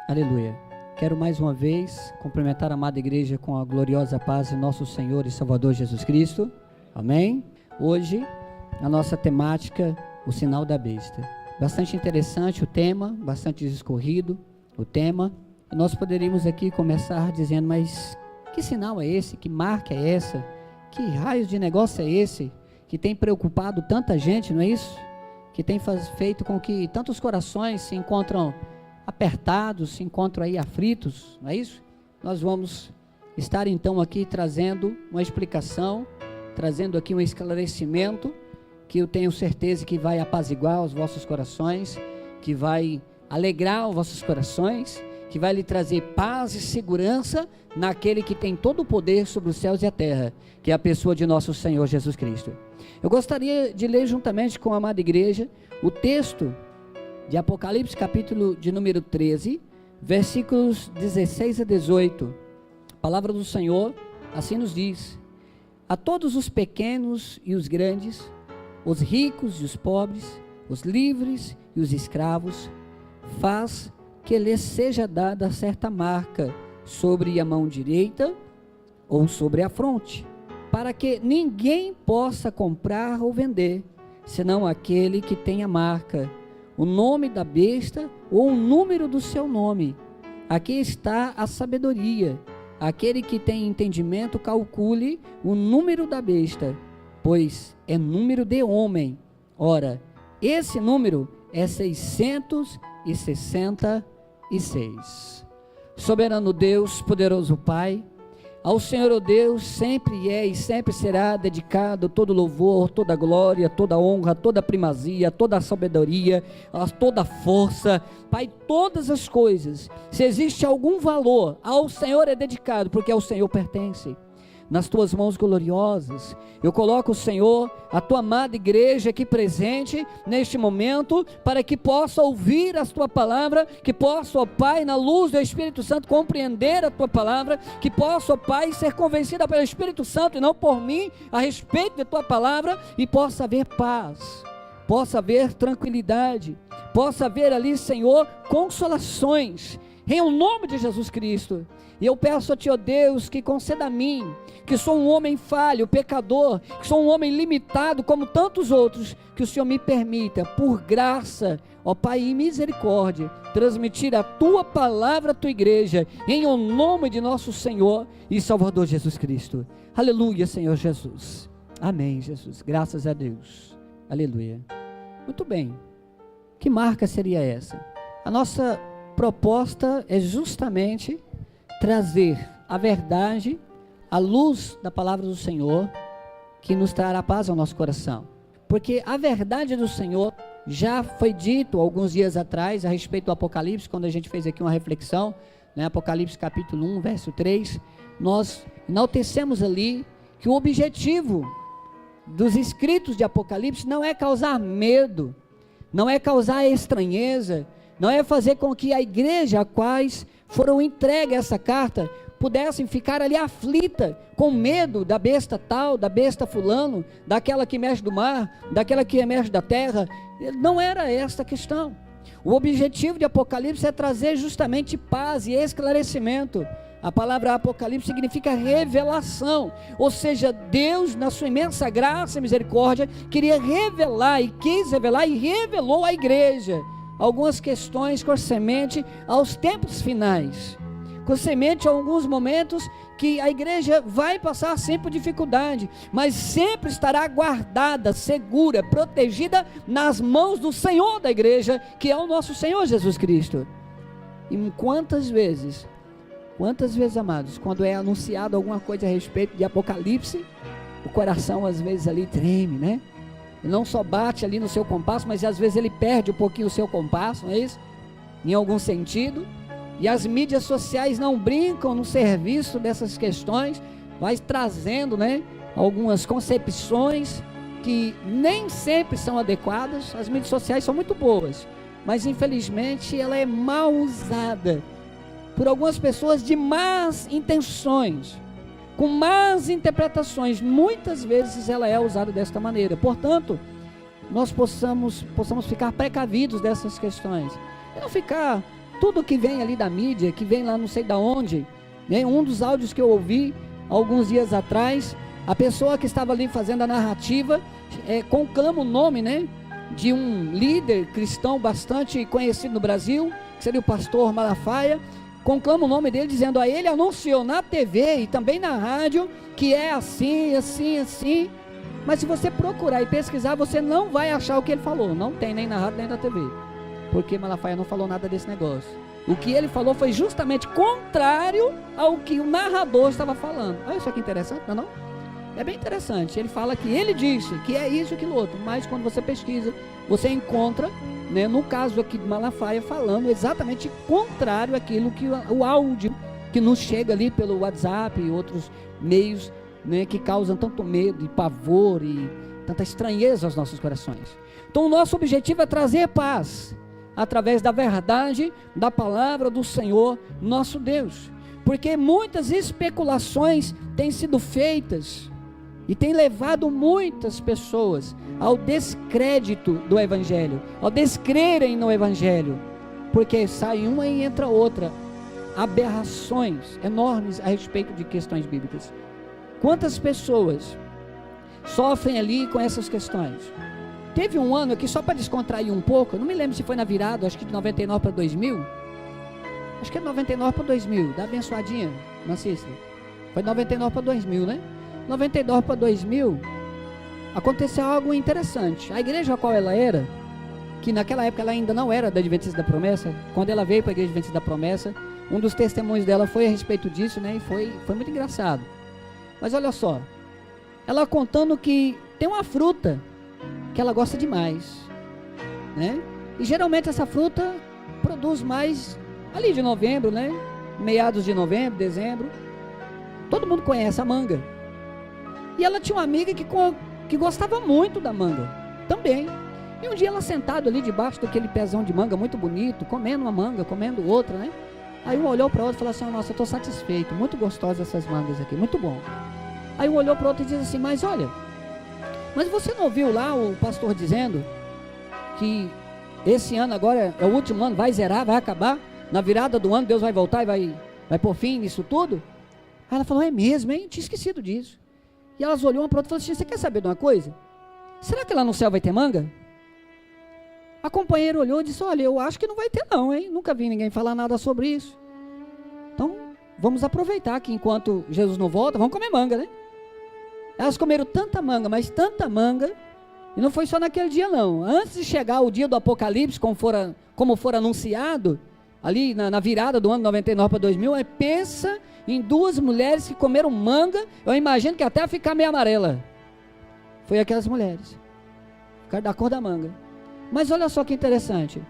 Aleluia. Quero mais uma vez cumprimentar a amada igreja com a gloriosa paz de nosso Senhor e Salvador Jesus Cristo. Amém? Hoje, a nossa temática, o sinal da besta. Bastante interessante o tema, bastante discorrido o tema. E nós poderíamos aqui começar dizendo, mas que sinal é esse? Que marca é essa? Que raio de negócio é esse? Que tem preocupado tanta gente, não é isso? Que tem feito com que tantos corações se encontram apertados, se encontram aí aflitos, não é isso? Nós vamos estar então aqui trazendo uma explicação, trazendo aqui um esclarecimento, que eu tenho certeza que vai apaziguar os vossos corações, que vai alegrar os vossos corações, que vai lhe trazer paz e segurança naquele que tem todo o poder sobre os céus e a terra, que é a pessoa de nosso Senhor Jesus Cristo. Eu gostaria de ler juntamente com a amada igreja o texto de Apocalipse, capítulo de número 13, versículos 16 a 18. A palavra do Senhor assim nos diz: a todos os pequenos e os grandes, os ricos e os pobres, os livres e os escravos, faz que lhes seja dada certa marca sobre a mão direita ou sobre a fronte, para que ninguém possa comprar ou vender, senão aquele que tem a marca, o nome da besta ou o número do seu nome. Aqui está a sabedoria. Aquele que tem entendimento, calcule o número da besta, pois é número de homem. Ora, esse número é 666. Soberano Deus, poderoso Pai, ao Senhor, ó Deus, sempre é e sempre será dedicado todo louvor, toda glória, toda honra, toda primazia, toda sabedoria, toda força. Pai, todas as coisas, se existe algum valor, ao Senhor é dedicado, porque ao Senhor pertence. Nas tuas mãos gloriosas, eu coloco, Senhor, a tua amada igreja aqui presente, neste momento, para que possa ouvir a tua palavra, que possa, ó Pai, na luz do Espírito Santo, compreender a tua palavra, que possa, ó Pai, ser convencida pelo Espírito Santo e não por mim, a respeito da tua palavra, e possa haver paz, possa haver tranquilidade, possa haver ali, Senhor, consolações, em o nome de Jesus Cristo. E eu peço a Ti, ó Deus, que conceda a mim, que sou um homem falho, pecador, que sou um homem limitado como tantos outros, que o Senhor me permita, por graça, ó Pai, e misericórdia, transmitir a Tua palavra à Tua igreja, em o nome de nosso Senhor e Salvador Jesus Cristo. Aleluia, Senhor Jesus. Amém, Jesus. Graças a Deus. Aleluia. Muito bem. Que marca seria essa? A nossa proposta é justamente trazer a verdade, a luz da palavra do Senhor, que nos trará paz ao nosso coração, porque a verdade do Senhor já foi dito alguns dias atrás a respeito do Apocalipse, quando a gente fez aqui uma reflexão, né? Apocalipse capítulo 1, verso 3, nós enaltecemos ali que o objetivo dos escritos de Apocalipse não é causar medo, não é causar estranheza, não é fazer com que a igreja a quais foram entregue essa carta pudessem ficar ali aflita, com medo da besta tal, da besta fulano, daquela que emerge do mar, daquela que emerge da terra. Não era esta a questão. O objetivo de Apocalipse é trazer justamente paz e esclarecimento. A palavra Apocalipse significa revelação, ou seja, Deus, na sua imensa graça e misericórdia, queria revelar e quis revelar e revelou à igreja algumas questões com semente aos tempos finais, com semente a alguns momentos que a igreja vai passar sempre por dificuldade, mas sempre estará guardada, segura, protegida nas mãos do Senhor da igreja, que é o nosso Senhor Jesus Cristo. E quantas vezes, amados, quando é anunciado alguma coisa a respeito de Apocalipse, o coração às vezes ali treme, né? Não só bate ali no seu compasso, mas às vezes ele perde um pouquinho o seu compasso, não é isso? Em algum sentido. E as mídias sociais não brincam no serviço dessas questões, vai trazendo, né, algumas concepções que nem sempre são adequadas. As mídias sociais são muito boas, mas infelizmente ela é mal usada por algumas pessoas de más intenções, com más interpretações. Muitas vezes ela é usada desta maneira. Portanto, nós possamos ficar precavidos dessas questões, e não ficar tudo que vem ali da mídia, que vem lá não sei da onde, né? Um dos áudios que eu ouvi alguns dias atrás, a pessoa que estava ali fazendo a narrativa, conclama o nome, né, de um líder cristão bastante conhecido no Brasil, que seria o pastor Malafaia, conclama o nome dele dizendo, a ele anunciou na TV e também na rádio, que é assim, assim, assim, mas se você procurar e pesquisar, você não vai achar o que ele falou, não tem nem na rádio nem na TV, porque Malafaia não falou nada desse negócio. O que ele falou foi justamente contrário ao que o narrador estava falando. Olha só que interessante, não é não? É bem interessante, ele fala que ele disse que é isso e aquilo outro, mas quando você pesquisa, você encontra, né, no caso aqui de Malafaia, falando exatamente contrário àquilo que o áudio que nos chega ali pelo WhatsApp e outros meios, né, que causam tanto medo e pavor e tanta estranheza aos nossos corações. Então o nosso objetivo é trazer paz, através da verdade, da palavra do Senhor, nosso Deus, porque muitas especulações têm sido feitas, e tem levado muitas pessoas ao descrédito do Evangelho, ao descrerem no Evangelho, porque sai uma e entra outra, aberrações enormes a respeito de questões bíblicas. Quantas pessoas sofrem ali com essas questões? Teve um ano aqui, só para descontrair um pouco, eu não me lembro se foi na virada, acho que de 99 para 2000, acho que é 99 para 2000, dá abençoadinha, Mancista, foi 99 para 2000, né? 99 para 2000, aconteceu algo interessante. A igreja a qual ela era, que naquela época ela ainda não era da Adventista da Promessa, quando ela veio para a igreja Adventista da Promessa, um dos testemunhos dela foi a respeito disso, né? E foi muito engraçado. Mas olha só, ela contando que tem uma fruta que ela gosta demais, né? E geralmente essa fruta produz mais ali de novembro, né? Meados de novembro, dezembro. Todo mundo conhece a manga. E ela tinha uma amiga que gostava muito da manga, também. E um dia ela sentada ali debaixo daquele pezão de manga muito bonito, comendo uma manga, comendo outra, né? Aí um olhou para o outro e falou assim, nossa, eu estou satisfeito, muito gostosas essas mangas aqui, muito bom. Aí um olhou para o outro e disse assim, mas olha, mas você não ouviu lá o pastor dizendo que esse ano agora é o último ano, vai zerar, vai acabar, na virada do ano Deus vai voltar e vai pôr fim nisso tudo? Aí ela falou, é mesmo, hein? Tinha esquecido disso. E elas olhou uma para outra e falaram assim, você quer saber de uma coisa? Será que lá no céu vai ter manga? A companheira olhou e disse, olha, eu acho que não vai ter não, hein? Nunca vi ninguém falar nada sobre isso. Então, vamos aproveitar que enquanto Jesus não volta, vamos comer manga, né? Elas comeram tanta manga, mas tanta manga, e não foi só naquele dia não. Antes de chegar o dia do Apocalipse, como for anunciado, ali na virada do ano 99 para 2000, pensa em duas mulheres que comeram manga, eu imagino que até ficar meio amarela. Foi aquelas mulheres, por causa da cor da manga. Mas olha só que interessante.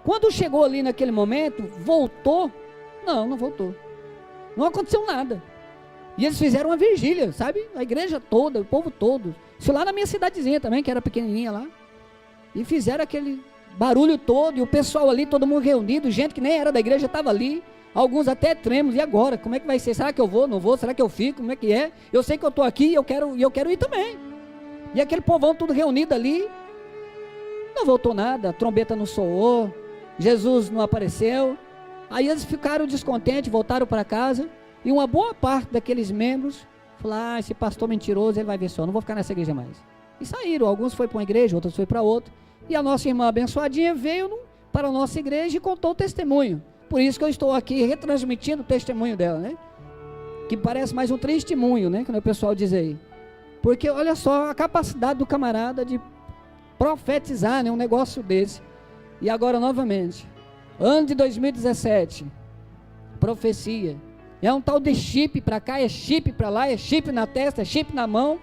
Quando chegou ali naquele momento, voltou? Não voltou. Não aconteceu nada. E eles fizeram uma vigília, sabe? A igreja toda, o povo todo. Isso lá na minha cidadezinha também, que era pequenininha lá. E fizeram aquele barulho todo, e o pessoal ali, todo mundo reunido, gente que nem era da igreja estava ali. Alguns até trêmulos, e agora? Como é que vai ser? Será que eu vou? Não vou? Será que eu fico? Como é que é? Eu sei que eu estou aqui e eu quero ir também. E aquele povão tudo reunido ali, não voltou nada, a trombeta não soou, Jesus não apareceu. Aí eles ficaram descontentes, voltaram para casa, e uma boa parte daqueles membros falaram, esse pastor mentiroso, ele vai ver só, não vou ficar nessa igreja mais. E saíram, alguns foi para uma igreja, outros foi para outra, e a nossa irmã abençoadinha veio para a nossa igreja e contou o testemunho. Por isso que eu estou aqui retransmitindo o testemunho dela, né? Que parece mais um testemunho, né? Quando o pessoal diz aí. Porque olha só a capacidade do camarada de profetizar, né? Um negócio desse. E agora novamente, ano de 2017, profecia. É um tal de chip para cá, é chip para lá, é chip na testa, é chip na mão.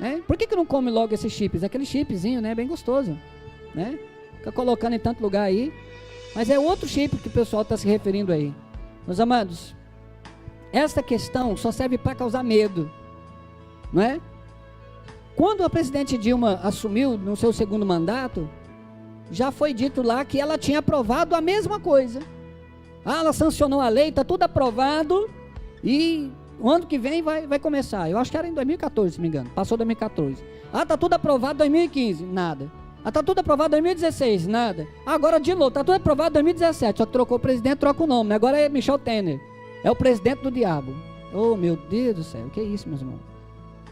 Né? Por que não come logo esses chips? Aquele chipzinho, né? Bem gostoso, né? Fica colocando em tanto lugar aí. Mas é outro chip que o pessoal está se referindo aí. Meus amados, esta questão só serve para causar medo, não é? Quando a presidente Dilma assumiu no seu segundo mandato, já foi dito lá que ela tinha aprovado a mesma coisa. Ela sancionou a lei, está tudo aprovado, e o ano que vem vai começar. Eu acho que era em 2014, se não me engano, passou 2014. Está tudo aprovado em 2015, nada. Está tudo aprovado em 2016, nada. Agora de novo, está tudo aprovado em 2017, só que trocou o presidente, troca o nome. Agora é Michel Temer, é o presidente do diabo. Oh, meu Deus do céu, o que é isso, meus irmãos?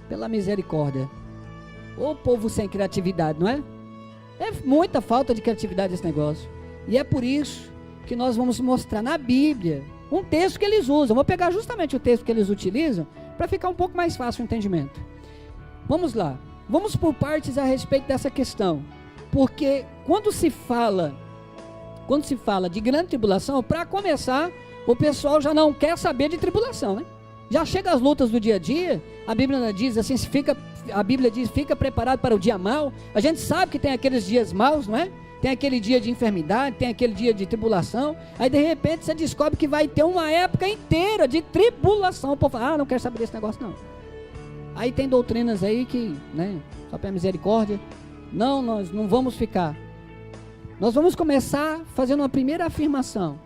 Pela misericórdia. Ô povo sem criatividade, não é? É muita falta de criatividade esse negócio. E é por isso que nós vamos mostrar na Bíblia um texto que eles usam. Vou pegar justamente o texto que eles utilizam para ficar um pouco mais fácil o entendimento. Vamos lá. Vamos por partes a respeito dessa questão. Porque quando se fala de grande tribulação, para começar, o pessoal já não quer saber de tribulação, né? Já chega as lutas do dia a dia, a Bíblia diz assim, fica preparado para o dia mau. A gente sabe que tem aqueles dias maus, não é? Tem aquele dia de enfermidade, tem aquele dia de tribulação. Aí de repente você descobre que vai ter uma época inteira de tribulação. O povo fala, não quero saber desse negócio não. Aí tem doutrinas aí que, né, só pela misericórdia, não, nós não vamos ficar. Nós vamos começar fazendo uma primeira afirmação,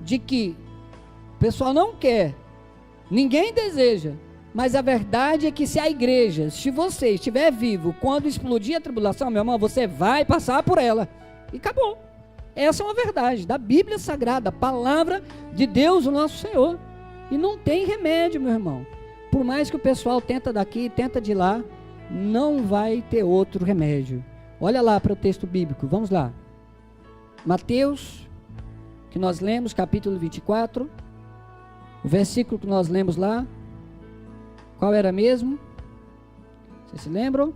de que o pessoal não quer, ninguém deseja, mas a verdade é que se a igreja, se você estiver vivo, quando explodir a tribulação, meu irmão, você vai passar por ela, e acabou. Essa é uma verdade, da Bíblia Sagrada, a palavra de Deus, o nosso Senhor, e não tem remédio, meu irmão. Por mais que o pessoal tenta daqui, tenta de lá, não vai ter outro remédio. Olha lá para o texto bíblico, vamos lá. Mateus, que nós lemos, capítulo 24, o versículo que nós lemos lá, qual era mesmo? Vocês se lembram?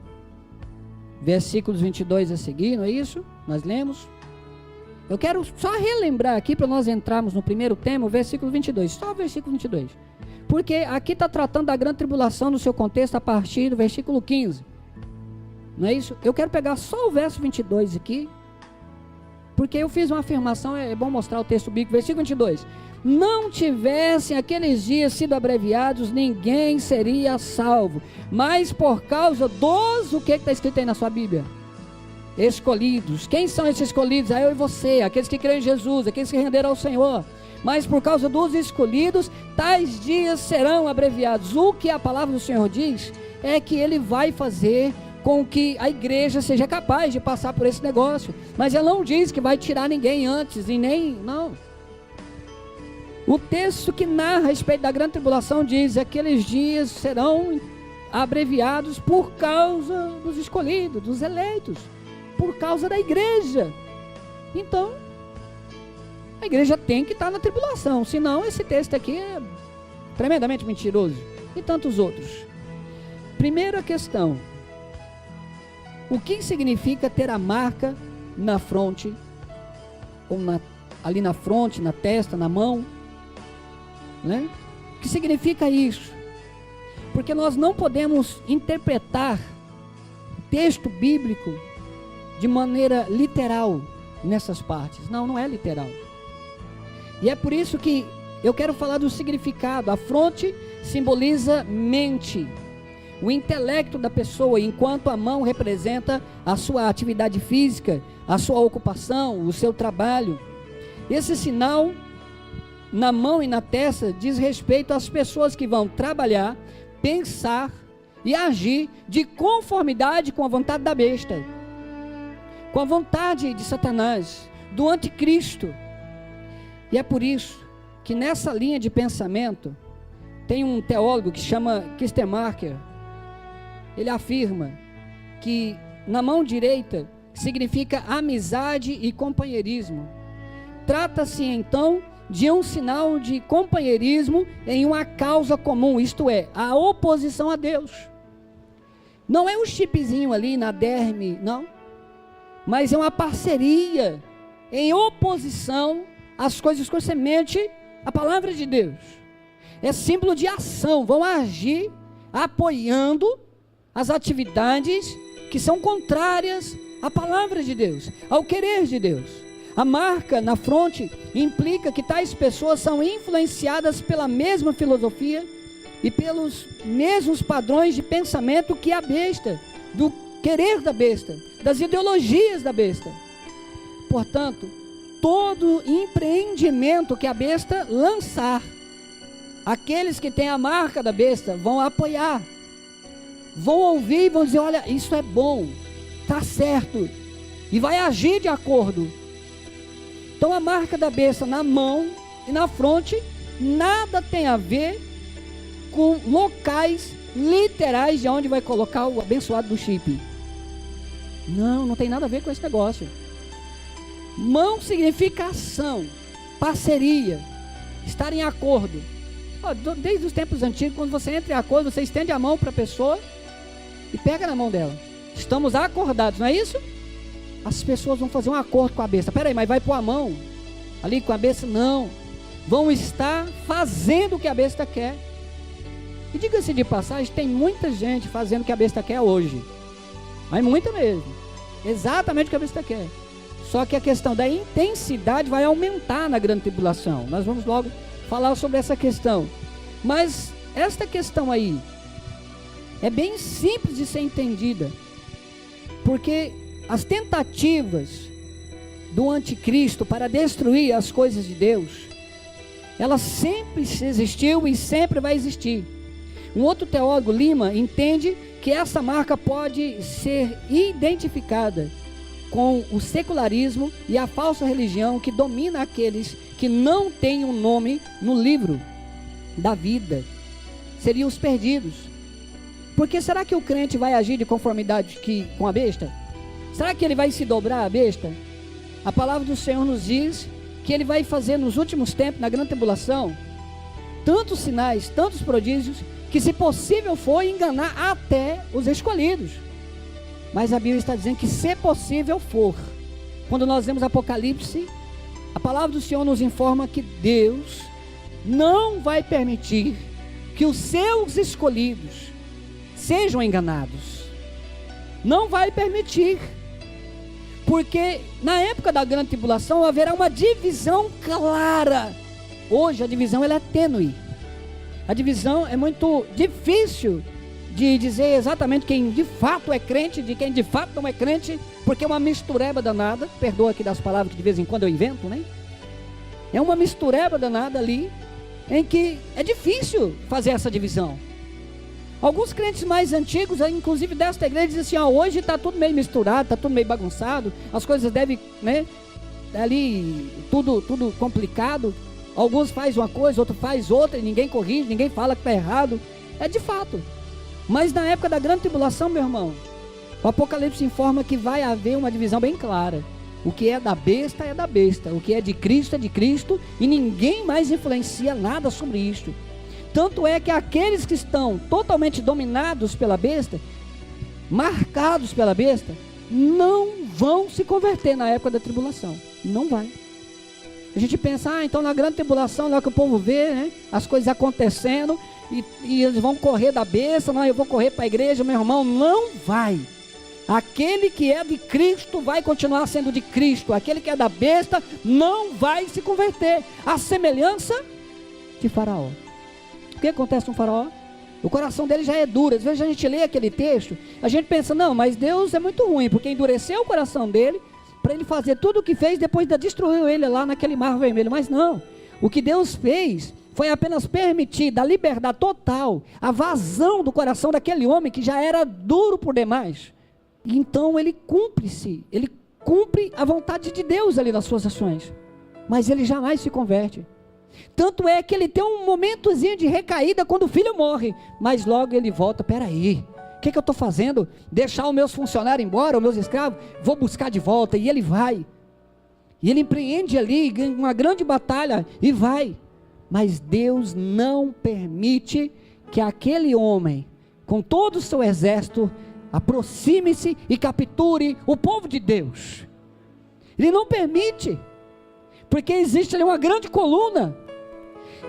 Versículos 22 a seguir, não é isso? Nós lemos. Eu quero só relembrar aqui para nós entrarmos no primeiro tema, o versículo 22, só o versículo 22. Porque aqui está tratando da grande tribulação no seu contexto a partir do versículo 15. Não é isso? Eu quero pegar só o verso 22 aqui, porque eu fiz uma afirmação, é bom mostrar o texto bíblico, versículo 22. Não tivessem aqueles dias sido abreviados, ninguém seria salvo. Mas por causa dos, o que está escrito aí na sua Bíblia? Escolhidos. Quem são esses escolhidos? Eu e você, aqueles que creem em Jesus, aqueles que renderam ao Senhor. Mas por causa dos escolhidos, tais dias serão abreviados. O que a palavra do Senhor diz é que Ele vai fazer com que a igreja seja capaz de passar por esse negócio. Mas ela não diz que vai tirar ninguém antes, e nem, não. O texto que narra a respeito da grande tribulação diz: aqueles dias serão abreviados por causa dos escolhidos, dos eleitos, por causa da igreja. Então, a igreja tem que estar na tribulação, senão esse texto aqui é tremendamente mentiroso, e tantos outros. Primeira questão: o que significa ter a marca na fronte, ou ali na fronte, na testa, na mão? Né? O que significa isso? Porque nós não podemos interpretar o texto bíblico de maneira literal nessas partes. Não, não é literal. E é por isso que eu quero falar do significado. A fronte simboliza mente, o intelecto da pessoa, enquanto a mão representa a sua atividade física, a sua ocupação, o seu trabalho. Esse sinal na mão e na testa diz respeito às pessoas que vão trabalhar, pensar e agir de conformidade com a vontade da besta, com a vontade de Satanás, do anticristo. E é por isso que nessa linha de pensamento tem um teólogo que chama Kistemaker. Ele afirma que na mão direita significa amizade e companheirismo. Trata-se então de um sinal de companheirismo em uma causa comum, isto é, a oposição a Deus. Não é um chipzinho ali na derme, não, mas é uma parceria em oposição às coisas com semente à palavra de Deus. É símbolo de ação, vão agir apoiando as atividades que são contrárias à palavra de Deus, ao querer de Deus. A marca na fronte implica que tais pessoas são influenciadas pela mesma filosofia e pelos mesmos padrões de pensamento que a besta, do querer da besta, das ideologias da besta. Portanto, todo empreendimento que a besta lançar, aqueles que têm a marca da besta vão apoiar, vão ouvir e vão dizer: olha, isso é bom, está certo, e vai agir de acordo. Então a marca da besta na mão e na fronte nada tem a ver com locais literais de onde vai colocar o abençoado do chip. Não tem nada a ver com esse negócio. Mão significa ação, parceria, estar em acordo. Desde os tempos antigos, quando você entra em acordo, você estende a mão para a pessoa e pega na mão dela. Estamos acordados, não é isso? As pessoas vão fazer um acordo com a besta. Peraí, mas vai pôr a mão ali com a besta? Não. Vão estar fazendo o que a besta quer. E diga-se de passagem, tem muita gente fazendo o que a besta quer hoje. Mas muita mesmo. Exatamente o que a besta quer. Só que a questão da intensidade vai aumentar na grande tribulação. Nós vamos logo falar sobre essa questão. Mas esta questão aí é bem simples de ser entendida. Porque as tentativas do anticristo para destruir as coisas de Deus, ela sempre existiu e sempre vai existir. Um outro teólogo, Lima, entende que essa marca pode ser identificada com o secularismo e a falsa religião que domina aqueles que não têm um nome no livro da vida. Seriam os perdidos. Porque será que o crente vai agir de conformidade com a besta? Será que ele vai se dobrar à besta? A palavra do Senhor nos diz que ele vai fazer nos últimos tempos, na grande tribulação, tantos sinais, tantos prodígios, que se possível for enganar até os escolhidos. Mas a Bíblia está dizendo que se possível for. Quando nós vemos Apocalipse, a palavra do Senhor nos informa que Deus não vai permitir que os seus escolhidos sejam enganados. Não vai permitir. Porque na época da grande tribulação haverá uma divisão clara. Hoje a divisão ela é tênue. A divisão é muito difícil de dizer exatamente quem de fato é crente, de quem de fato não é crente, porque é uma mistureba danada. Perdoa aqui das palavras que de vez em quando eu invento, né? É uma mistureba danada ali, em que é difícil fazer essa divisão. Alguns crentes mais antigos, inclusive desta igreja, dizem assim, hoje está tudo meio misturado, está tudo meio bagunçado, as coisas devem, né, ali, tudo complicado. Alguns fazem uma coisa, outro faz outra, e ninguém corrige, ninguém fala que está errado. É de fato. Mas na época da grande tribulação, meu irmão, o Apocalipse informa que vai haver uma divisão bem clara. O que é da besta é da besta, o que é de Cristo, e ninguém mais influencia nada sobre isto. Tanto é que aqueles que estão totalmente dominados pela besta, marcados pela besta, não vão se converter na época da tribulação. Não vai. A gente pensa, então na grande tribulação, lá que o povo vê, né, as coisas acontecendo, e eles vão correr da besta, não, eu vou correr para a igreja, meu irmão. Não vai. Aquele que é de Cristo vai continuar sendo de Cristo. Aquele que é da besta não vai se converter. A semelhança de Faraó. O que acontece com Faraó? O coração dele já é duro. Às vezes a gente lê aquele texto, a gente pensa, não, mas Deus é muito ruim, porque endureceu o coração dele, para ele fazer tudo o que fez, depois destruiu ele lá naquele mar vermelho. Mas não, o que Deus fez foi apenas permitir, da liberdade total, a vazão do coração daquele homem que já era duro por demais. E então ele cumpre a vontade de Deus ali nas suas ações, mas ele jamais se converte. Tanto é que ele tem um momentozinho de recaída quando o filho morre, mas logo ele volta. Peraí, o que eu estou fazendo? Deixar os meus funcionários embora, os meus escravos? Vou buscar de volta. E ele vai, e ele empreende ali uma grande batalha e vai. Mas Deus não permite que aquele homem, com todo o seu exército, aproxime-se e capture o povo de Deus. Ele não permite, porque existe ali uma grande coluna,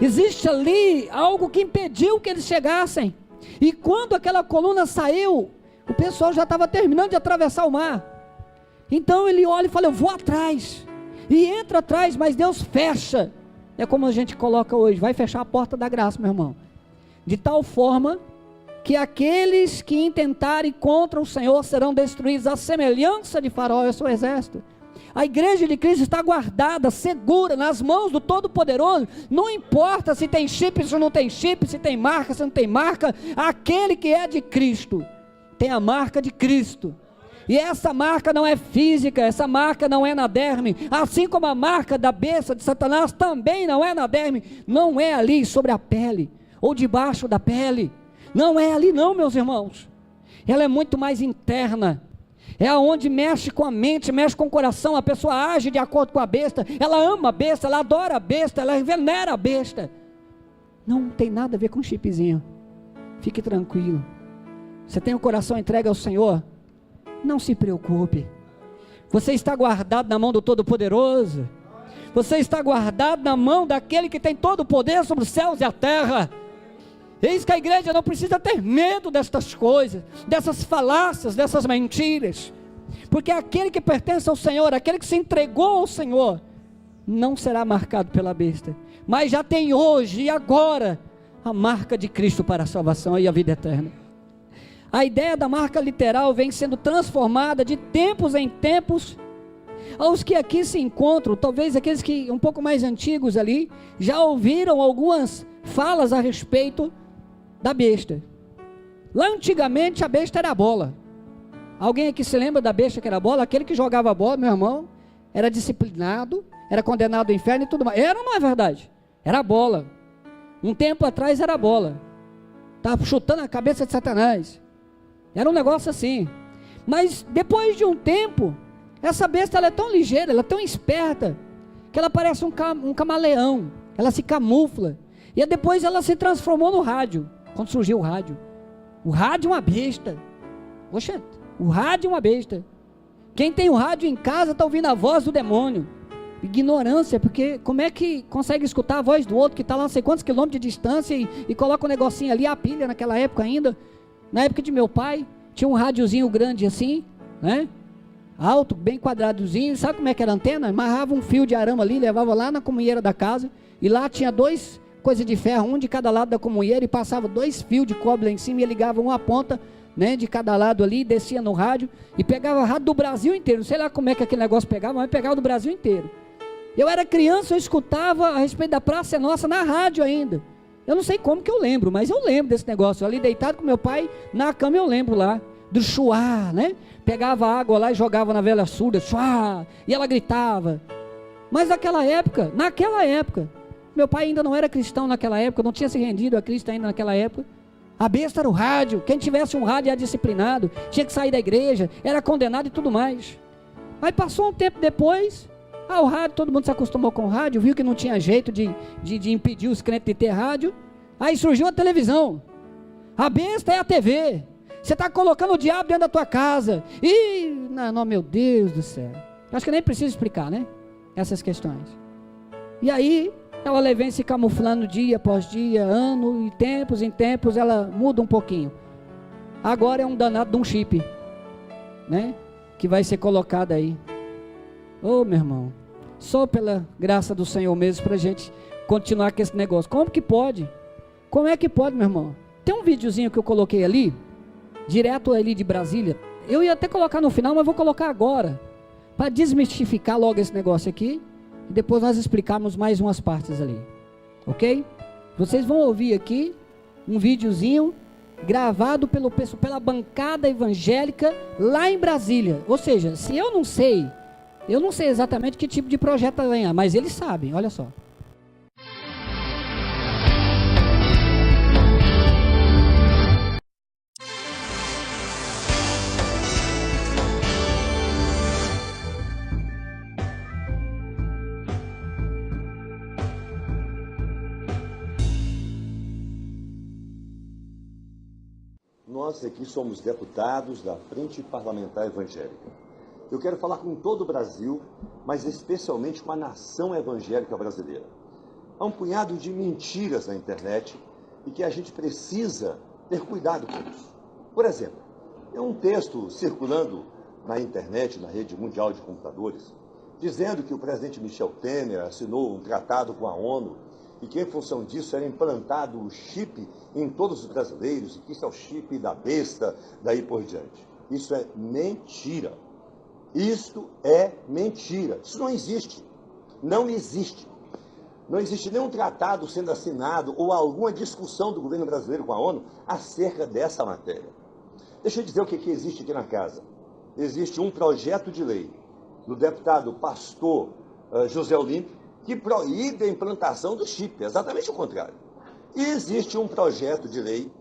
existe ali algo que impediu que eles chegassem. E quando aquela coluna saiu, o pessoal já estava terminando de atravessar o mar. Então ele olha e fala, eu vou atrás, e entra atrás, mas Deus fecha. É como a gente coloca hoje, vai fechar a porta da graça, meu irmão, de tal forma que aqueles que intentarem contra o Senhor serão destruídos, à semelhança de Faraó e o seu exército. A igreja de Cristo está guardada, segura, nas mãos do Todo-Poderoso. Não importa se tem chip, se não tem chip, se tem marca, se não tem marca. Aquele que é de Cristo tem a marca de Cristo. E essa marca não é física, essa marca não é na derme, assim como a marca da besta de Satanás também não é na derme, não é ali sobre a pele, ou debaixo da pele, não é ali não, meus irmãos, ela é muito mais interna, é aonde mexe com a mente, mexe com o coração, a pessoa age de acordo com a besta, ela ama a besta, ela adora a besta, ela venera a besta, não tem nada a ver com chipzinho, fique tranquilo, você tem o coração entregue ao Senhor, não se preocupe, você está guardado na mão do Todo-Poderoso, você está guardado na mão daquele que tem todo o poder sobre os céus e a terra. Eis que a igreja não precisa ter medo destas coisas, dessas falácias, dessas mentiras, porque aquele que pertence ao Senhor, aquele que se entregou ao Senhor, não será marcado pela besta, mas já tem hoje e agora a marca de Cristo para a salvação e a vida eterna. A ideia da marca literal vem sendo transformada de tempos em tempos. Aos que aqui se encontram, talvez aqueles que um pouco mais antigos ali, já ouviram algumas falas a respeito da besta. Lá antigamente a besta era a bola. Alguém aqui se lembra da besta que era a bola? Aquele que jogava a bola, meu irmão, era disciplinado, era condenado ao inferno e tudo mais. Era ou não é verdade? Era a bola. Um tempo atrás era a bola. Estava chutando a cabeça de Satanás. Era um negócio assim, mas depois de um tempo, essa besta ela é tão ligeira, ela é tão esperta, que ela parece um camaleão, ela se camufla, e depois ela se transformou no rádio, quando surgiu o rádio é uma besta, poxa, o rádio é uma besta, quem tem o rádio em casa está ouvindo a voz do demônio, ignorância, porque como é que consegue escutar a voz do outro, que está lá não sei quantos quilômetros de distância, e coloca um negocinho ali, a pilha naquela época ainda. Na época de meu pai, tinha um rádiozinho grande assim, né? Alto, bem quadradozinho. Sabe como é que era a antena? Amarrava um fio de arame ali, levava lá na comunheira da casa. E lá tinha dois coisas de ferro, um de cada lado da comunheira. E passava dois fios de cobre lá em cima e ligava uma ponta, né, de cada lado ali, descia no rádio. E pegava rádio do Brasil inteiro. Não sei lá como é que aquele negócio pegava, mas pegava do Brasil inteiro. Eu era criança, eu escutava a respeito da Praça é Nossa na rádio ainda. Eu não sei como que eu lembro, mas eu lembro desse negócio. Ali deitado com meu pai, na cama eu lembro lá, do chuá, né? Pegava água lá e jogava na velha surda, chuá, e ela gritava. Mas naquela época, meu pai ainda não era cristão naquela época, não tinha se rendido a Cristo ainda naquela época. A besta era o rádio, quem tivesse um rádio era disciplinado, tinha que sair da igreja, era condenado e tudo mais. Aí passou um tempo depois, o rádio, todo mundo se acostumou com o rádio, viu que não tinha jeito de impedir os crentes de ter rádio, aí surgiu a televisão, a besta é a TV, você está colocando o diabo dentro da tua casa, e, não, meu Deus do céu, acho que nem preciso explicar, né, essas questões, e aí, ela vem se camuflando dia após dia, ano, e tempos em tempos, ela muda um pouquinho, agora é um danado de um chip, né, que vai ser colocado aí. Ô meu irmão, só pela graça do Senhor mesmo, para a gente continuar com esse negócio. Como que pode? Como é que pode, meu irmão? Tem um videozinho que eu coloquei ali, direto ali de Brasília. Eu ia até colocar no final, mas vou colocar agora, para desmistificar logo esse negócio aqui, e depois nós explicarmos mais umas partes ali, ok? Vocês vão ouvir aqui um videozinho gravado pela bancada evangélica lá em Brasília. Ou seja, se eu não sei exatamente que tipo de projeto ganhar, mas eles sabem, olha só. Nós aqui somos deputados da Frente Parlamentar Evangélica. Eu quero falar com todo o Brasil, mas especialmente com a nação evangélica brasileira. Há um punhado de mentiras na internet e que a gente precisa ter cuidado com isso. Por exemplo, tem um texto circulando na internet, na rede mundial de computadores, dizendo que o presidente Michel Temer assinou um tratado com a ONU e que, em função disso, era implantado o chip em todos os brasileiros, e que isso é o chip da besta, daí por diante. Isso é mentira. Isto é mentira. Isso não existe. Não existe. Não existe nenhum tratado sendo assinado ou alguma discussão do governo brasileiro com a ONU acerca dessa matéria. Deixa eu dizer o que existe aqui na casa. existe um projeto de lei do deputado pastor José Olímpio que proíbe a implantação do chip, exatamente o contrário. E existe um projeto de lei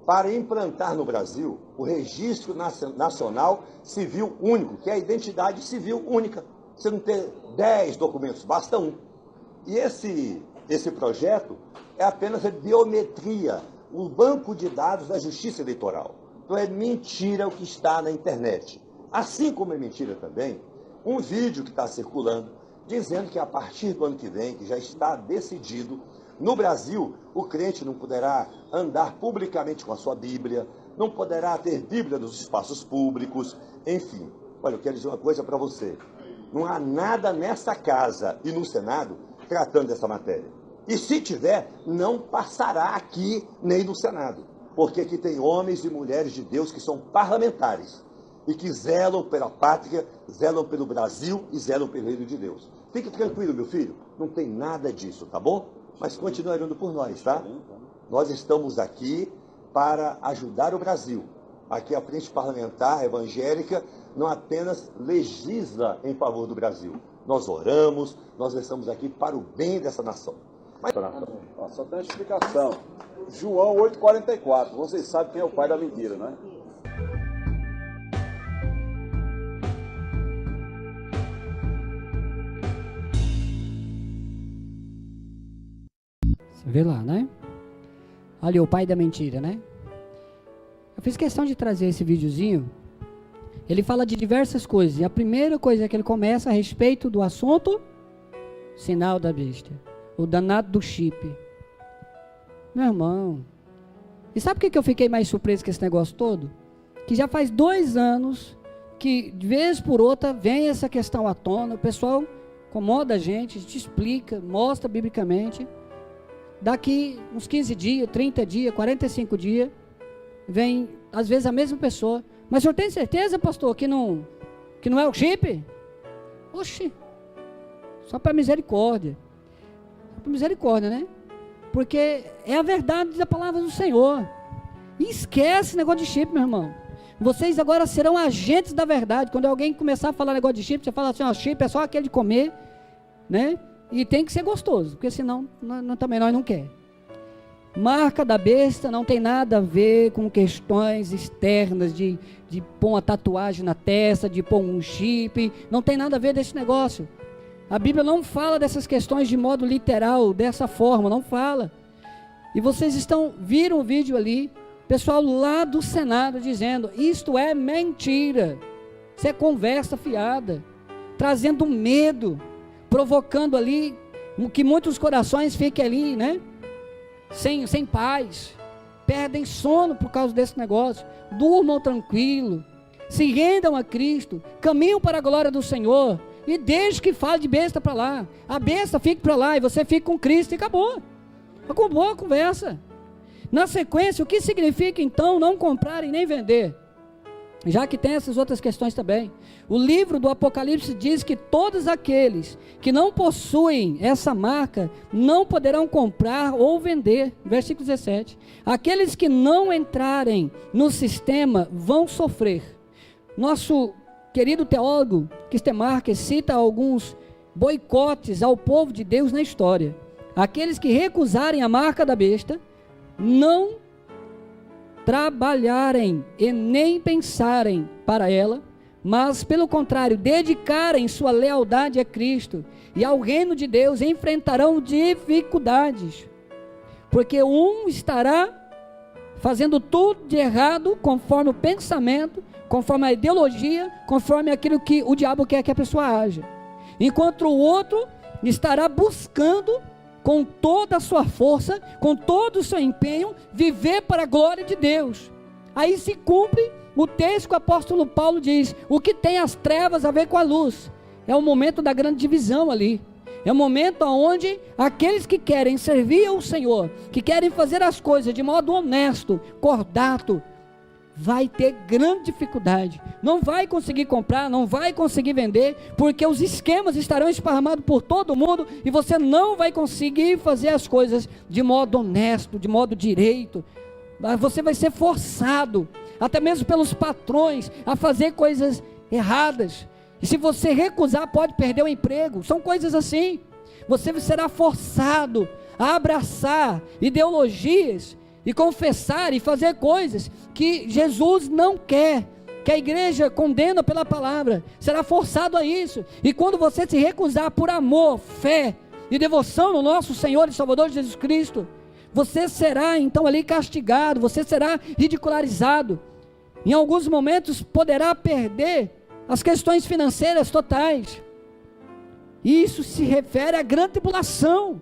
para implantar no Brasil o Registro Nacional Civil Único, que é a identidade civil única. Você não tem 10 documentos, basta um. E esse projeto é apenas a biometria, o banco de dados da Justiça Eleitoral. Então é mentira o que está na internet. Assim como é mentira também um vídeo que está circulando, dizendo que a partir do ano que vem, que já está decidido, no Brasil, o crente não poderá andar publicamente com a sua Bíblia, não poderá ter Bíblia nos espaços públicos, enfim. Olha, eu quero dizer uma coisa para você. Não há nada nessa casa e no Senado tratando dessa matéria. E se tiver, não passará aqui nem no Senado. Porque aqui tem homens e mulheres de Deus que são parlamentares e que zelam pela pátria, zelam pelo Brasil e zelam pelo reino de Deus. Fique tranquilo, meu filho, não tem nada disso, tá bom? Mas continue orando por nós, tá? Nós estamos aqui para ajudar o Brasil. Aqui a Frente Parlamentar Evangélica não apenas legisla em favor do Brasil. Nós oramos, nós estamos aqui para o bem dessa nação. Mas... Só tem uma explicação. João 8,44. Vocês sabem quem é o pai da mentira, não é? Você vê lá, né? Ali, o pai da mentira, né? Eu fiz questão de trazer esse videozinho. Ele fala de diversas coisas. E a primeira coisa que ele começa a respeito do assunto, sinal da besta. O danado do chip. Meu irmão. E sabe por que eu fiquei mais surpreso com esse negócio todo? Que já faz 2 anos que, de vez por outra, vem essa questão à tona. O pessoal incomoda a gente, te explica, mostra biblicamente. Daqui uns 15 dias, 30 dias, 45 dias, vem, às vezes, a mesma pessoa. Mas o senhor tem certeza, pastor, que não é o chip? Oxi, só para misericórdia. Para misericórdia, né? Porque é a verdade da palavra do Senhor. E esquece esse negócio de chip, meu irmão. Vocês agora serão agentes da verdade. Quando alguém começar a falar negócio de chip, você fala assim, ó, chip é só aquele de comer, né? E tem que ser gostoso, porque senão também nós não quer. Marca da besta não tem nada a ver com questões externas de pôr uma tatuagem na testa, de pôr um chip, não tem nada a ver desse negócio. A Bíblia não fala dessas questões de modo literal, dessa forma, não fala. E vocês viram o vídeo ali, pessoal lá do Senado dizendo, isto é mentira, isso é conversa fiada, trazendo medo, provocando ali, que muitos corações fiquem ali, né? Sem paz, perdem sono por causa desse negócio, durmam tranquilo, se rendam a Cristo, caminham para a glória do Senhor, e desde que fale de besta para lá, a besta fique para lá, e você fica com Cristo e acabou a conversa. Na sequência, o que significa então não comprar e nem vender? Já que tem essas outras questões também. O livro do Apocalipse diz que todos aqueles que não possuem essa marca não poderão comprar ou vender. Versículo 17. Aqueles que não entrarem no sistema vão sofrer. Nosso querido teólogo Kistemarker cita alguns boicotes ao povo de Deus na história. Aqueles que recusarem a marca da besta, não trabalharem e nem pensarem para ela, mas pelo contrário, dedicarem sua lealdade a Cristo e ao reino de Deus, enfrentarão dificuldades, porque um estará fazendo tudo de errado, conforme o pensamento, conforme a ideologia, conforme aquilo que o diabo quer que a pessoa haja, enquanto o outro estará buscando com toda a sua força, com todo o seu empenho, viver para a glória de Deus. Aí se cumpre o texto que o apóstolo Paulo diz, o que tem as trevas a ver com a luz. É o momento da grande divisão ali. É o momento onde aqueles que querem servir ao Senhor, que querem fazer as coisas de modo honesto, cordato, vai ter grande dificuldade, não vai conseguir comprar, não vai conseguir vender, porque os esquemas estarão esparramados por todo mundo, e você não vai conseguir fazer as coisas de modo honesto, de modo direito. Você vai ser forçado, até mesmo pelos patrões, a fazer coisas erradas. E se você recusar, pode perder o emprego. São coisas assim. Você será forçado a abraçar ideologias e confessar e fazer coisas que Jesus não quer, que a igreja condena pela palavra. Será forçado a isso. E quando você se recusar por amor, fé e devoção no nosso Senhor e Salvador Jesus Cristo, você será então ali castigado, você será ridicularizado. Em alguns momentos poderá perder as questões financeiras totais. Isso se refere à grande tribulação.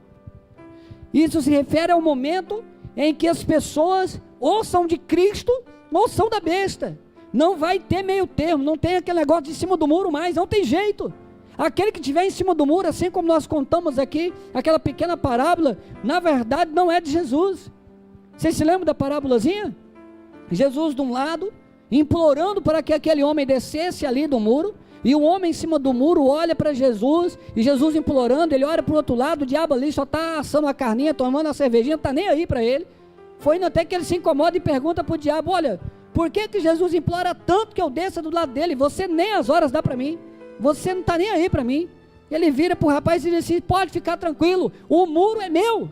Isso se refere ao momento em que as pessoas ou são de Cristo ou são da besta. Não vai ter meio termo, não tem aquele negócio de cima do muro mais, não tem jeito. Aquele que estiver em cima do muro, assim como nós contamos aqui, aquela pequena parábola, na verdade não é de Jesus. Vocês se lembram da parábolazinha? Jesus de um lado, implorando para que aquele homem descesse ali do muro, e o homem em cima do muro olha para Jesus, e Jesus implorando, ele olha para o outro lado, o diabo ali só está assando a carninha, tomando a cervejinha, não está nem aí para ele. Foi indo até que ele se incomoda e pergunta para o diabo: olha, por que Jesus implora tanto que eu desça do lado dele? Você nem as horas dá para mim, você não está nem aí para mim. Ele vira para o rapaz e diz assim: pode ficar tranquilo, o muro é meu,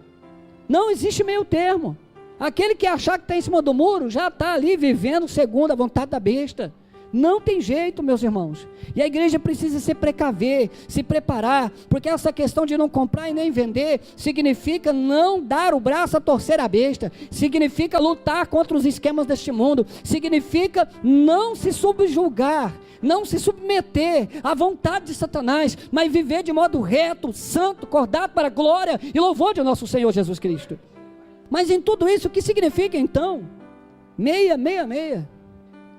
não existe meio termo. Aquele que achar que está em cima do muro, já está ali vivendo segundo a vontade da besta. Não tem jeito, meus irmãos. E a igreja precisa se precaver, se preparar, porque essa questão de não comprar e nem vender significa não dar o braço a torcer à besta, significa lutar contra os esquemas deste mundo, significa não se subjugar, não se submeter à vontade de Satanás, mas viver de modo reto, santo, acordado para a glória e louvor de nosso Senhor Jesus Cristo. Mas em tudo isso, o que significa então? 666.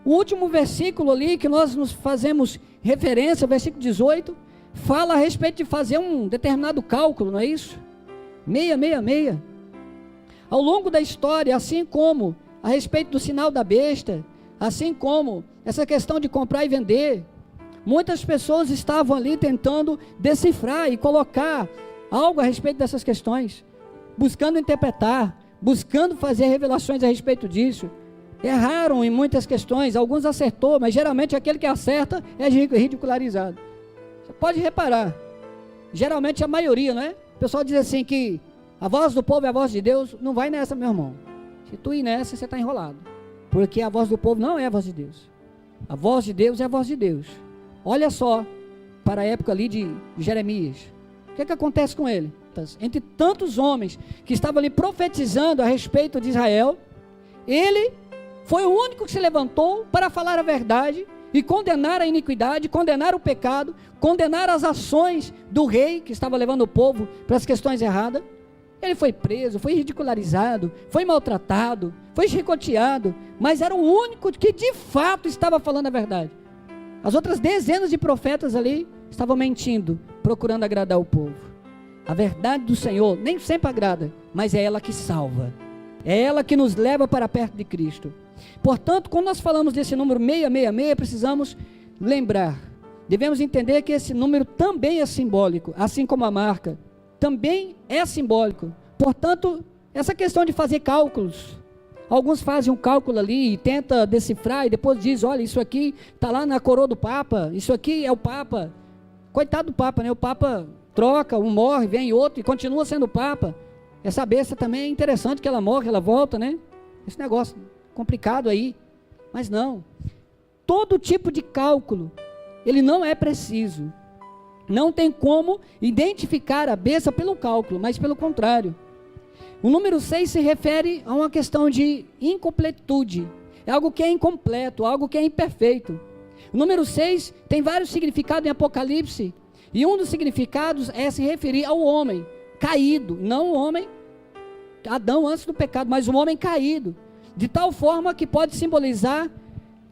O último versículo ali que nós nos fazemos referência, versículo 18, fala a respeito de fazer um determinado cálculo, não é isso? 666. Ao longo da história, assim como a respeito do sinal da besta, assim como essa questão de comprar e vender, muitas pessoas estavam ali tentando decifrar e colocar algo a respeito dessas questões, buscando interpretar, buscando fazer revelações a respeito disso. Erraram em muitas questões, alguns acertou, mas geralmente aquele que acerta é ridicularizado. Você pode reparar, geralmente a maioria, não é? O pessoal diz assim que a voz do povo é a voz de Deus. Não vai nessa, meu irmão. Se tu ir nessa, você está enrolado, porque a voz do povo não é a voz de Deus. A voz de Deus é a voz de Deus. Olha só, para a época ali de Jeremias, o que acontece com ele? Entre tantos homens que estavam ali profetizando a respeito de Israel, ele foi o único que se levantou para falar a verdade e condenar a iniquidade, condenar o pecado, condenar as ações do rei que estava levando o povo para as questões erradas. Ele foi preso, foi ridicularizado, foi maltratado, foi chicoteado, mas era o único que de fato estava falando a verdade. As outras dezenas de profetas ali estavam mentindo, procurando agradar o povo. A verdade do Senhor nem sempre agrada, mas é ela que salva, é ela que nos leva para perto de Cristo. Portanto, quando nós falamos desse número 666, precisamos lembrar, devemos entender que esse número também é simbólico, assim como a marca, também é simbólico. Portanto, essa questão de fazer cálculos, alguns fazem um cálculo ali e tenta decifrar e depois diz: olha, isso aqui está lá na coroa do Papa, isso aqui é o Papa. Coitado do Papa, né? O Papa troca, um morre, vem outro e continua sendo Papa. Essa besta também é interessante que ela morre, ela volta, né? Esse negócio complicado aí, mas não, todo tipo de cálculo, ele não é preciso, não tem como identificar a besta pelo cálculo, mas pelo contrário. O número 6 se refere a uma questão de incompletude, é algo que é incompleto, algo que é imperfeito. O número 6 tem vários significados em Apocalipse, e um dos significados é se referir ao homem caído, não o homem, Adão antes do pecado, mas o homem caído, de tal forma que pode simbolizar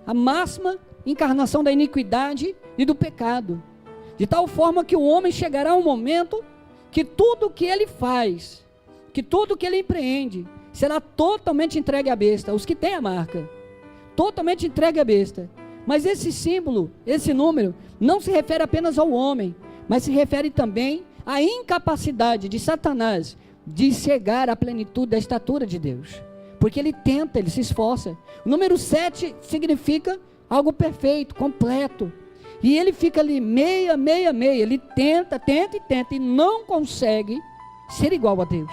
a máxima encarnação da iniquidade e do pecado, de tal forma que o homem chegará a um momento que tudo que ele faz, que tudo que ele empreende, será totalmente entregue à besta, os que têm a marca, totalmente entregue à besta. Mas esse símbolo, esse número, não se refere apenas ao homem, mas se refere também à incapacidade de Satanás de chegar à plenitude da estatura de Deus, porque ele tenta, ele se esforça. O número 7 significa algo perfeito, completo. E ele fica ali meia, ele tenta e não consegue ser igual a Deus.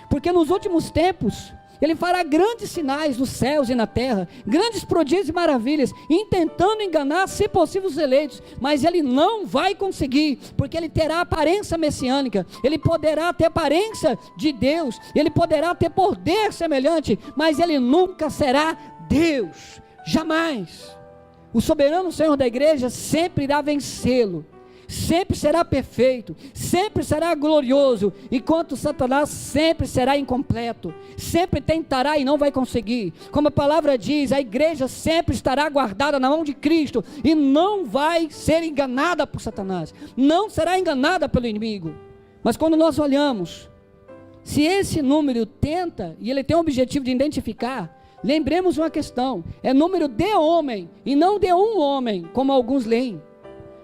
Porque nos últimos tempos, ele fará grandes sinais nos céus e na terra, grandes prodígios e maravilhas, intentando enganar, se possível, os eleitos, mas ele não vai conseguir, porque ele terá aparência messiânica, ele poderá ter aparência de Deus, ele poderá ter poder semelhante, mas ele nunca será Deus, jamais. O soberano Senhor da igreja sempre irá vencê-lo, sempre será perfeito, sempre será glorioso, enquanto Satanás sempre será incompleto, sempre tentará e não vai conseguir. Como a palavra diz, a igreja sempre estará guardada na mão de Cristo, e não vai ser enganada por Satanás, não será enganada pelo inimigo. Mas quando nós olhamos, se esse número tenta, e ele tem o objetivo de identificar, lembremos uma questão, é número de homem, e não de um homem, como alguns leem,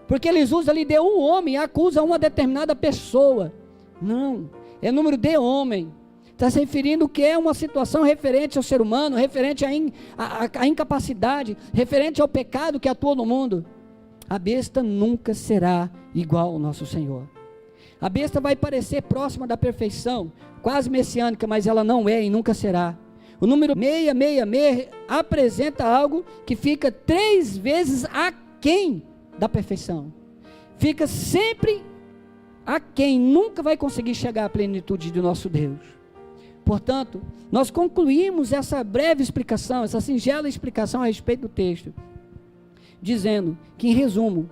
porque eles usam ali de um homem e acusam uma determinada pessoa. Não, é número de homem. Está se referindo que é uma situação referente ao ser humano, referente à incapacidade, referente ao pecado que atua no mundo. A besta nunca será igual ao nosso Senhor. A besta vai parecer próxima da perfeição, quase messiânica, mas ela não é e nunca será. O número 666 apresenta algo que fica 3 vezes aquém da perfeição, fica sempre aquém, nunca vai conseguir chegar à plenitude do nosso Deus. Portanto, nós concluímos essa breve explicação, essa singela explicação a respeito do texto, dizendo que, em resumo,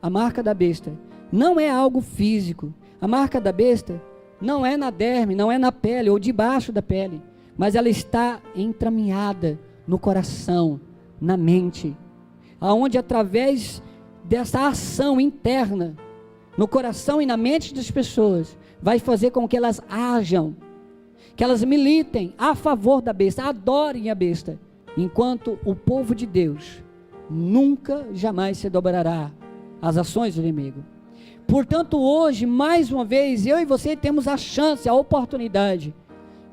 a marca da besta não é algo físico, a marca da besta não é na derme, não é na pele ou debaixo da pele, mas ela está entraminhada no coração, na mente, aonde através dessa ação interna, no coração e na mente das pessoas, vai fazer com que elas ajam, que elas militem a favor da besta, adorem a besta, enquanto o povo de Deus nunca, jamais se dobrará às ações do inimigo. Portanto, hoje, mais uma vez, eu e você temos a chance, a oportunidade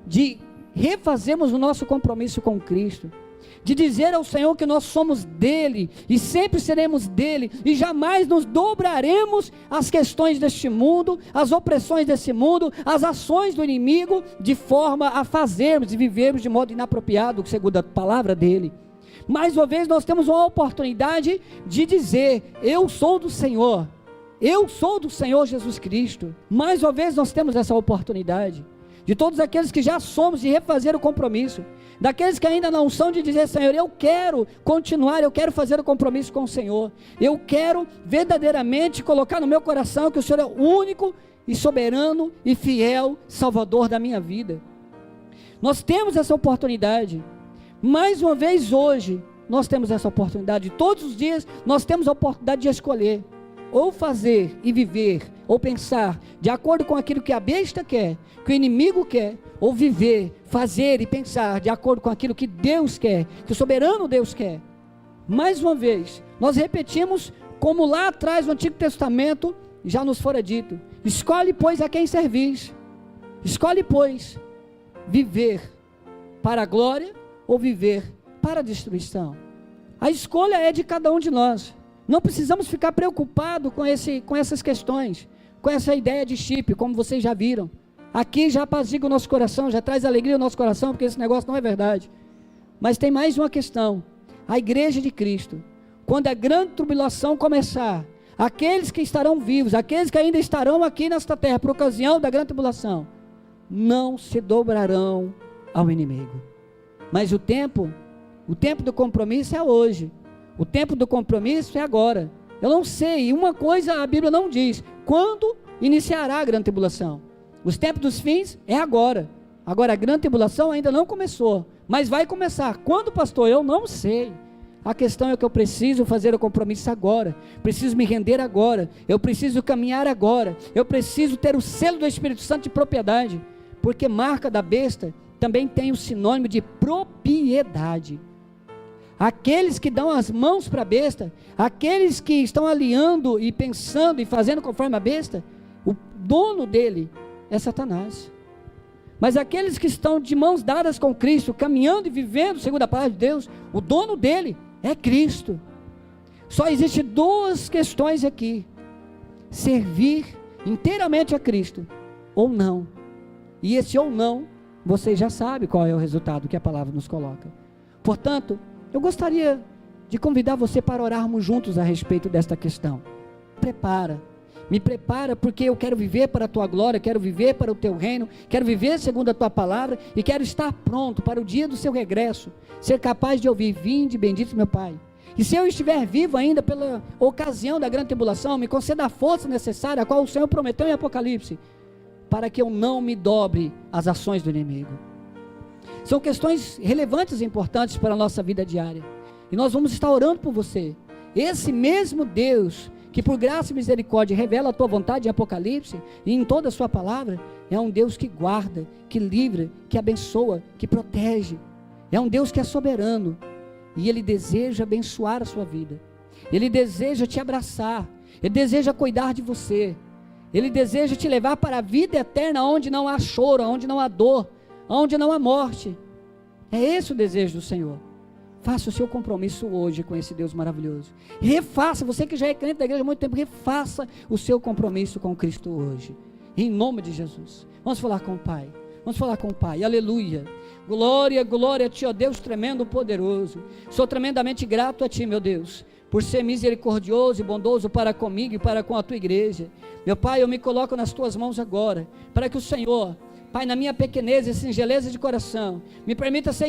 de refazermos o nosso compromisso com Cristo, de dizer ao Senhor que nós somos dele, e sempre seremos dele, e jamais nos dobraremos às questões deste mundo, às opressões desse mundo, às ações do inimigo, de forma a fazermos e vivermos de modo inapropriado, segundo a palavra dele. Mais uma vez nós temos uma oportunidade de dizer, eu sou do Senhor Jesus Cristo. Mais uma vez nós temos essa oportunidade, de todos aqueles que já somos, de refazer o compromisso, daqueles que ainda não são, de dizer, Senhor, eu quero continuar, eu quero fazer o compromisso com o Senhor, eu quero verdadeiramente colocar no meu coração que o Senhor é o único e soberano e fiel Salvador da minha vida. Nós temos essa oportunidade, mais uma vez hoje, nós temos essa oportunidade, todos os dias nós temos a oportunidade de escolher, ou fazer e viver, ou pensar, de acordo com aquilo que a besta quer, que o inimigo quer, ou viver, fazer e pensar, de acordo com aquilo que Deus quer, que o soberano Deus quer. Mais uma vez, nós repetimos, como lá atrás no Antigo Testamento, já nos fora dito, escolhe pois a quem servis, escolhe pois, viver para a glória, ou viver para a destruição. A escolha é de cada um de nós. Não precisamos ficar preocupados com essas questões, com essa ideia de chip, como vocês já viram. Aqui já apazigua o nosso coração, já traz alegria ao nosso coração, porque esse negócio não é verdade. Mas tem mais uma questão. A igreja de Cristo, quando a grande tribulação começar, aqueles que estarão vivos, aqueles que ainda estarão aqui nesta terra, por ocasião da grande tribulação, não se dobrarão ao inimigo. Mas o tempo do compromisso é hoje. O tempo do compromisso é agora. Eu não sei, uma coisa a Bíblia não diz, quando iniciará a grande tribulação? Os tempos dos fins é agora. Agora a grande tribulação ainda não começou, mas vai começar. Quando, pastor? Eu não sei. A questão é que eu preciso fazer o compromisso agora, preciso me render agora, eu preciso caminhar agora, eu preciso ter o selo do Espírito Santo de propriedade, porque marca da besta também tem o sinônimo de propriedade. Aqueles que dão as mãos para a besta, aqueles que estão alinhando e pensando e fazendo conforme a besta, o dono dele é Satanás. Mas aqueles que estão de mãos dadas com Cristo, caminhando e vivendo segundo a palavra de Deus, o dono dele é Cristo. Só existe duas questões aqui: servir inteiramente a Cristo ou não. E esse ou não, você já sabe qual é o resultado que a palavra nos coloca. Portanto, eu gostaria de convidar você para orarmos juntos a respeito desta questão. Me prepara, porque eu quero viver para a tua glória, quero viver para o teu reino, quero viver segundo a tua palavra e quero estar pronto para o dia do seu regresso, ser capaz de ouvir: vinde, bendito meu Pai. E se eu estiver vivo ainda pela ocasião da grande tribulação, me conceda a força necessária, a qual o Senhor prometeu em Apocalipse, para que eu não me dobre às ações do inimigo. São questões relevantes e importantes para a nossa vida diária, e nós vamos estar orando por você. Esse mesmo Deus que por graça e misericórdia revela a tua vontade em Apocalipse e em toda a sua palavra, é um Deus que guarda, que livra, que abençoa, que protege. É um Deus que é soberano, e Ele deseja abençoar a sua vida. Ele deseja te abraçar, Ele deseja cuidar de você, Ele deseja te levar para a vida eterna, onde não há choro, onde não há dor, onde não há morte. É esse o desejo do Senhor. Faça o seu compromisso hoje com esse Deus maravilhoso. Refaça, você que já é crente da igreja há muito tempo, refaça o seu compromisso com Cristo hoje, em nome de Jesus. Vamos falar com o Pai, vamos falar com o Pai. Aleluia, glória, glória a Ti, ó Deus tremendo, poderoso. Sou tremendamente grato a Ti, meu Deus, por ser misericordioso e bondoso para comigo e para com a Tua igreja. Meu Pai, eu me coloco nas Tuas mãos agora, para que o Senhor, Pai, na minha pequenez e singeleza de coração, me permita ser